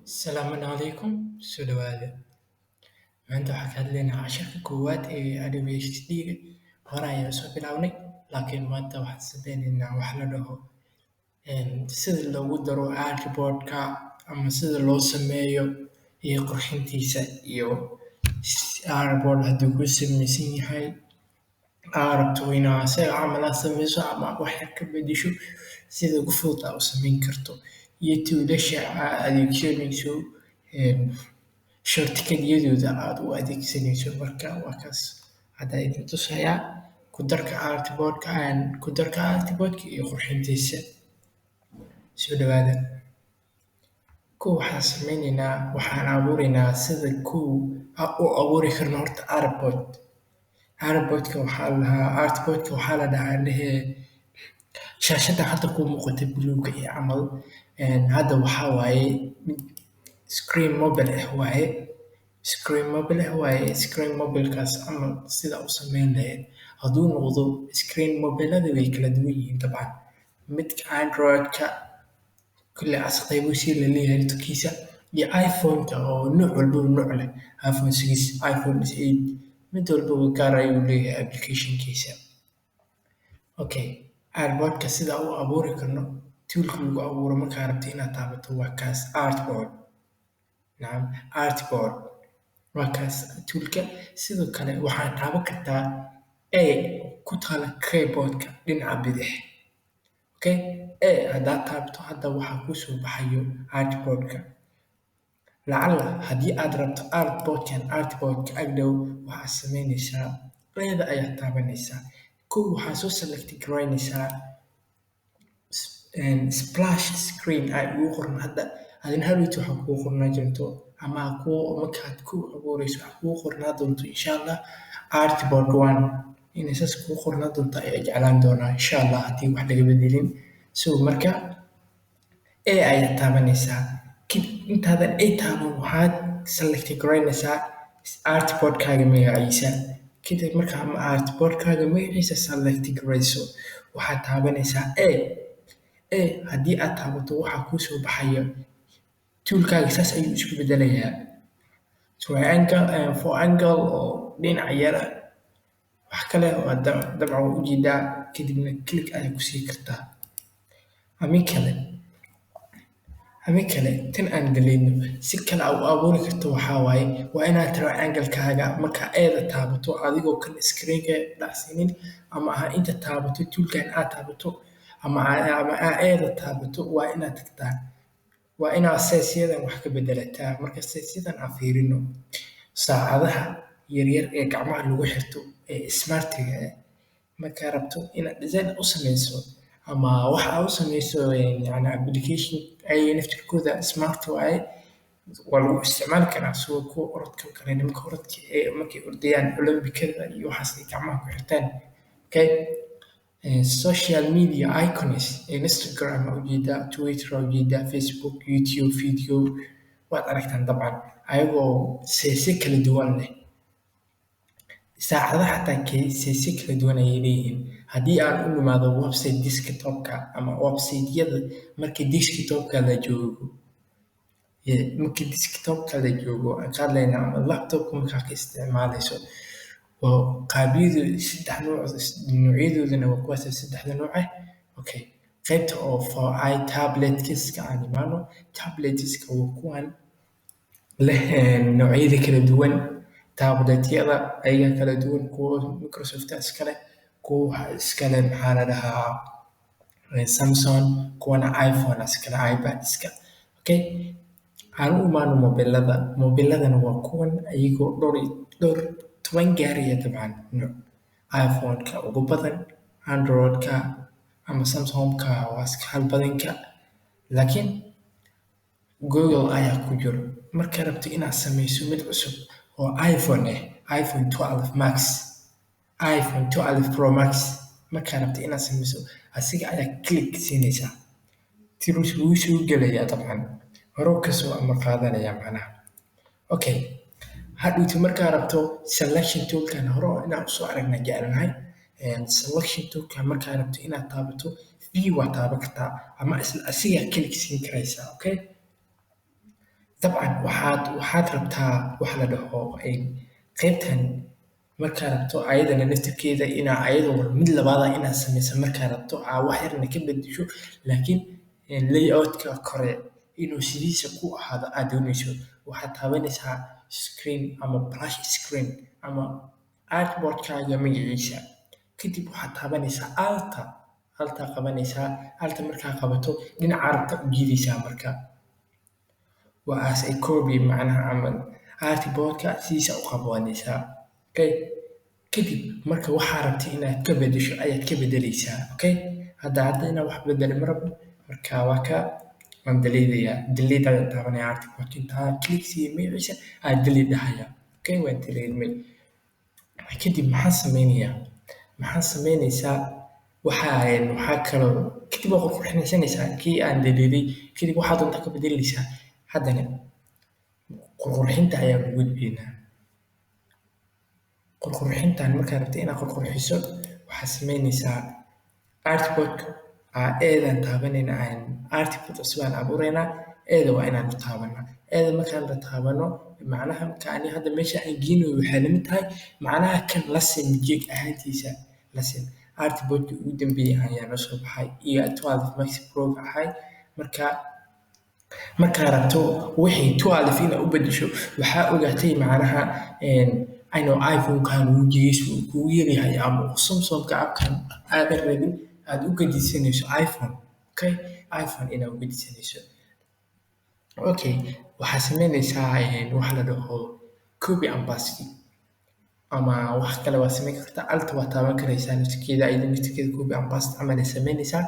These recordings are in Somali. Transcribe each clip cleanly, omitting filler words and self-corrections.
Asalaamu calaykum, soo dhawaada. Maanta waxaan ka hadlaynaa casharka koowaad ee Adobe HD-ga. Hore ayaan soo bilownay, laakiin maanta waxaan sameynaynaa wax la dhaho sida loogu daro artboard-ka ama sida loo sameeyo iyo qurxintiisa iyo artboard hadduu ku samaysan yahay aad rabto inaad asaga camal aad sameyso ama wax yar ka beddesho sida ugu fudud aad u samayn karto iyo tuulasha aad adeegsanayso shortcut-yadooda aad u adeegsanayso. Marka waa kaas hadda idin tusayaa ku darka artboard-ka iyo qurxintiisa. Soo dhawaada. Waxaan sameynaynaa waxaan abuuraynaa sida u abuuri karno horta artboard. Artboard-ka waxaa la dhahaa shaashada hadda kuu muuqata buluugga iyo camal hadda waxaa waaye screen mobile waaye screen mobile-kaas camal sida u sameyn lahayd hadduu noqdo screen mobile-ada way kala duwan yihiin dabcan. Midka Android-ka kulle qaybo sii la leeyahay turkiisa iyo iPhone-ka oo nooc walbaba nooc leh iPhone 6, iPhone 8 mid walbaba gaar ayuu leeyahay application-kiisa. Okay, artboard-ka sida u abuuri karno tool-ka lagu abuuro markaa rabto inaad taabato waa kaas artboard. Artboard waa kaas tool-ka. Sidoo kale waxaad taaban kartaa ku taala keyboard-ka dhinaca bidix. Okay, haddaad taabato hadda waxaa kuu soo baxayo artboard-ka. Lacalla haddii aad rabto artboard-ka ag dhow waxaad sameynaysaa ayaad taabanaysaa. Waxaad soo select garaynaysaa splash screen ay ugu qoran hadda adina hadhowti waxaa kugu qornaan doonto ama markaad ku abuurayso waxaa kugu qornaan doonto insha Allah artboard 1 inay saas kugu qornaan doonto ayaa jeclaan doonaa insha Allah haddii wax laga bedelin. Marka ayaad taabanaysaa. Intaadan taaban waxaad select garaynaysaa artboard-kaaga magaciisa. Kadib markaa artboard-kaaga magaciisa select garayso waxaad taabanaysaa haddii aad taabato waxaa kuu soo baxaya tool-kaaga saas ayuu isku bedelayaa triangle oo dhinaca yara wax kale oo dabcan u jeedaa kadibna click ayaad ku sii kartaa. Ama kale tan aan galayno si kale aad u abuuri karto waxaa waaye waa inaad triangle-kaaga markaa taabato adigoo kan screen-ka dhacsiinin ama inta taabato tool-kan aad taabato ama taabato waa inaad tagtaa. Waa inaad size-yadan wax ka bedelataa. Marka size-yadan aan fiirino saacadaha yaryar ee gacmaha lagu xirto ee smart-ga markaa rabto inaad design u sameyso ama wax aad u sameyso application ayaga naftirkooda smart waaye waa lagu isticmaali karaa sida kuwa orodka kale nimanka orodka markay ordayaan olombikada iyo waxaas ay gacmaha ku xirtaan. Okay, social media icons Instagram aa ujeedaa, Twitter aa ujeedaa, Facebook, YouTube video waad aragtaan dabcan ayagoo size kala duwan leh. Saacadaha xataa size kala duwan ayay leeyihiin. Haddii aan u nimaado website desktop-ka ama website-yada markii desktop-ka la joogo aan ka hadlaynaa ama laptop-ka markaa ka isticmaalayso qaabyadu noocyadoodana waa kuwaas saddexda nooc ah. Okay, qaybta oo for tablet-kiska aan imaano tablet-kiska waa kuwan leh noocyada kala duwan. Tablet-yada ayaga kala duwan kuwa Microsoft iskale kuwa iskale maxaa la dhahaa Samsung kuwana iPhone iskale iPad-iska. Okay, aan u imaano mobiladana waa kuwan ayagoo dhowr 10 gaaraya dabcan nooc. iPhone-ka ugu badan, Android-ka ama Samsung-ka waa iska hal badanka laakiin Google ayaa ku jiro. Markaad rabto inaad sameyso mid cusub oo iPhone iPhone 12 Pro Max markaad rabto inaad sameyso asiga ayaa click siinaysaa wuu soo gelayaa dabcan hore kasoo amar qaadanaya macnaha. Okay, hadhowti markaad rabto selection tool-kan hore inaan usoo aragnay jecelnahay. Selection tool-kan markaad rabto inaad taabato waa taaban kartaa ama isla asigaa click siin karaysaa. Okay, dabcan waxaad rabtaa wax la dhaho qaybtan markaa rabto ayadana naftirkeeda inaa ayadoo mid labaada inaad samaysa markaa rabto wax yarna ka bedesho laakiin layoutka kore inuu sidiisa ku ahaado aad doonayso waxaad taabanaysaa screen ama brush screen ama artboardkaaga magaciisa kadib waxaad taabanaysaa alta qabanaysaa alta markaa qabato dhinaca rabta u jiidaysaa marka waa as a copy macnaha camal artboardka sidiisa u qabanaysaa okay kadib marka waxaa rabtay inaad ka bedesho ayaad ka bedelaysaa okay hadda inaad wax bedeli ma rabno marka waa ka waan deleedayaa delete ayaan taabanaya artboardka intaa click siiya magaciisa aad delete dhahaya okay waan deleedmay kadib maxaan sameynaysaa waxaa kaloo kadib waa qurxinaysanaysaa kii aan deleeday kadib waxaad doontaa ka bedelaysaa haddana qurxinta ayaan u gudbaynaa qurxintan markaad rabta inaad qurxiso waxaad sameynaysaa artboard eedaan taabanayna artboard cusub aan abuuraynaa eeda waa inaan u taabanaa eeda markaan la taabano macnaha marka ani hadda meesha aan geynayo waxay lamid tahay macnaha kan lasin jig ahaantiisa lasin artboardki ugu dambeeyay ayaa noo soo baxay iyo 12 max pro ahay markaa rabto wixii 12 inaad u bedesho waxaa ogaatay macnaha inuu iPhone-kan wejigiisu uu kugu yaryahay ama Samsung-ka abkan aadan rabin aad u gedisanayso iPhone okay iPhone inaad u gedisanayso okay waxaad sameynaysaa wax la dhaho copy and paste ama wax kale waa sameyn kartaa alta waa taaban karaysaa naftirkeeda copy and paste camal ay sameynaysaa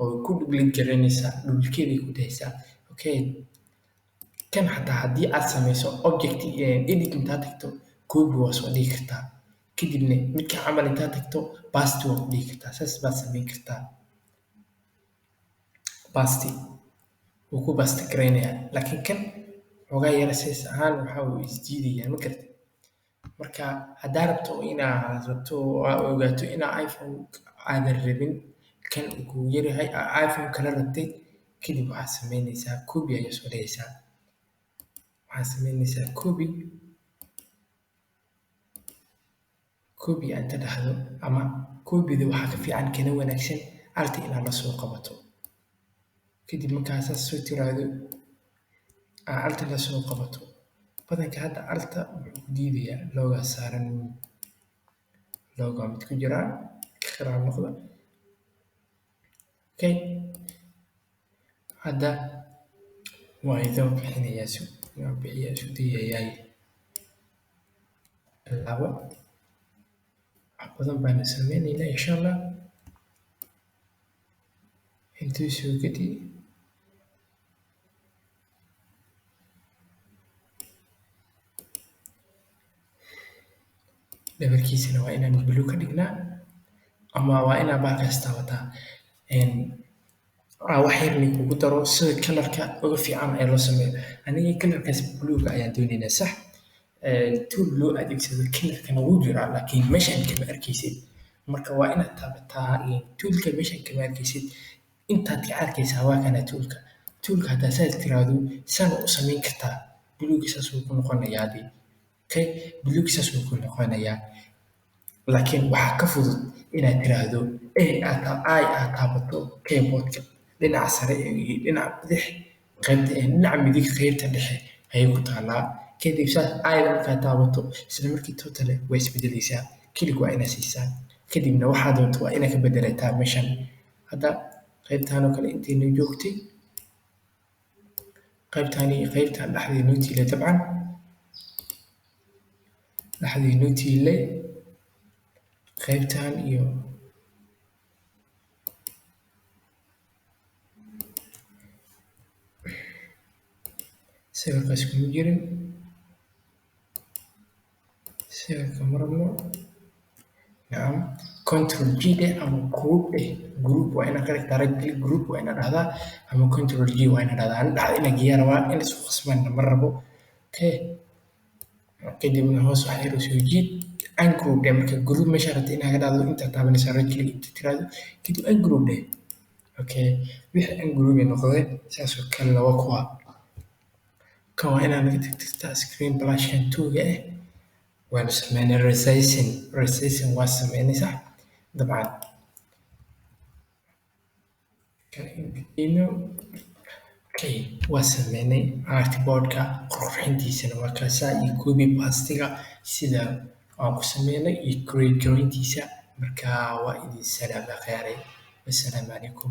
oo ku duplicate garaynaysaa duplicate ku daysaa okay kan xataa haddii aad samayso object edit intaad tagto copy waa soo dhigi kartaa kadibna midka camal intaad tagto paste waa ku dhigi kartaa saas baad samayn kartaa paste wuu ku paste garaynayaa laakiin kan xoogaa yara size ahaan waxa uu isdiidayaa ma gartay marka haddaa rabto ogaato inaa iPhone aadan rabin kan uu kugu yaryahay iPhone kala rabtay kadib waxaad sameynaysaa copy ayaa soo dhigaysaa waxaad sameynaysaa copy aad dhahdo ama copyda waxaa ka fiican kana wanaagsan alta inaad la soo qabato kadib markaa saas soo tiraahdo alta la soo qabato badanka hadda alta wuxuu ku diidayaa loogaa saaran loogaa mid ku jiraa khiraab noqda okay hadda waa idoo bixinayaa isu dayayaay labo wax badan baana sameynaynaa insha allah intuu soo gedi dhabarkiisana waa inaan blue ka dhignaa ama waa inaan baalkaas taabataa wax yarni kugu daro sida kalarka uga fiican ee loo sameeyo aniga kalarkaas bluega ayaan doonaynaa sax tool loo adeegsado kalarkana wuu jiraa laakiin meeshaan kama arkaysid marka waa inaad taabataa toolka meeshaan kama arkaysid intaad ka arkaysaa waa kana toolka haddaa saad tiraahdo sana u samayn kartaa bluega saas wuu ku noqonayaa dee okay bluega saas wuu ku noqonayaa laakiin waxaa ka fudud inaad tiraahdo aad taabato keyboardka dhinaca sare iyo dhinaca bidix qaybta dhinaca midig qaybta dhexe ayay ku taalaa kadib saas aayada markaad taabato isla markii totale way isbedelaysaa kelig waa inaad siisaa kadibna waxaa doonto waa inaad ka bedelataa meeshan hadda qaybtaan oo kale intayna joogtay qaybtaan dhexdii noo tiilay dabcan dhexdii noo tiilay qaybtaan iyo sawirkaas kuma jirin sawirka marabno nacam control G dheh ama group waa inaad ka dhigtaa right click group waa inaad dhahdaa ama control G waa inaad dhahdaa ani dhacda inaa geeyaa rabaa in isku qasbana ma rabo okay kadibna hoos wax yar soo jiid ungroup dheh marka group meesha rabta inaad ka dhahdo intaad taabanaysaa right click inta tiraahdo kadib ungroup dheh okay wixii ungroup noqday saas oo kale waa kuwa kan waa inaa naga tirtirtaa screen blushan 2-ga waanu sameynay resizing waa sameynay sax dabcan okay waa sameynay artboardka qurxintiisana waa kaasaa iyo copy pastiga sida aan ku sameynay iyo grade gareyntiisa marka waa idin salaama khayray wassalaamu calaykum